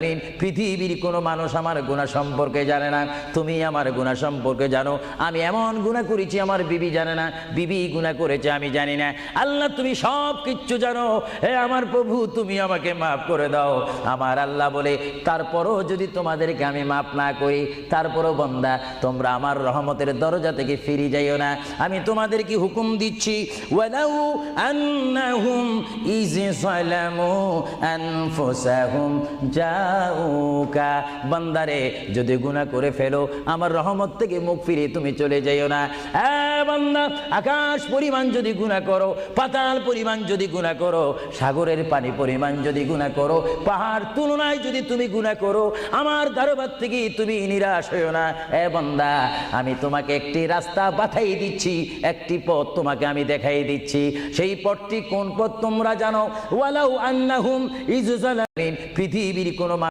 পৃথিবীর কোনো মানুষ আমার গুনাহ সম্পর্কে জানে না, তুমি আমার গুনাহ সম্পর্কে জানো। আমি এমন গুনাহ করেছি আমার বিবি জানে না, বিবি গুনাহ করেছে আমি জানি না। আল্লাহ তুমি সব কিচ্ছু জানো, হে আমার প্রভু তুমি আমাকে মাফ করে দাও। আমার আল্লাহ বলে তারপরও যদি তোমাদেরকে আমি মাফ না করি, তারপরও বান্দা তোমরা আমার রহমতের দরজা থেকে ফিরে যাইও না। আমি তোমাদেরকে হুকুম দিচ্ছি, ওয়ালাউ আন্নাহুম ইয যালামু আনফুসাহুম জাউকা, বান্দারে যদি গুনাহ করে ফেলো আমার রহমত থেকে মুখ ফিরে তুমি চলে যাইও না। বান্দা আকাশ পরিমাণ যদি গুনাহ করো, পাতাল পরিমাণ যদি গুনাহ করো, সাগরের পানি পরিমাণ যদি গুনাহ করো, পাহাড় তুলনায় যদি তুমি গুনাহ করো, আমার দরবার থেকে তুমি নিরাশ হইও না। বান্দা আমি তোমাকে একটি রাস্তা বাতাই দিচ্ছি, একটি পথ তোমাকে আমি দেখাই দিচ্ছি। সেই পথটি কোন পথ তোমরা জানো? ওয়ালাউ আন্নাহুম ইয যালামু, পৃথিবীর কোনো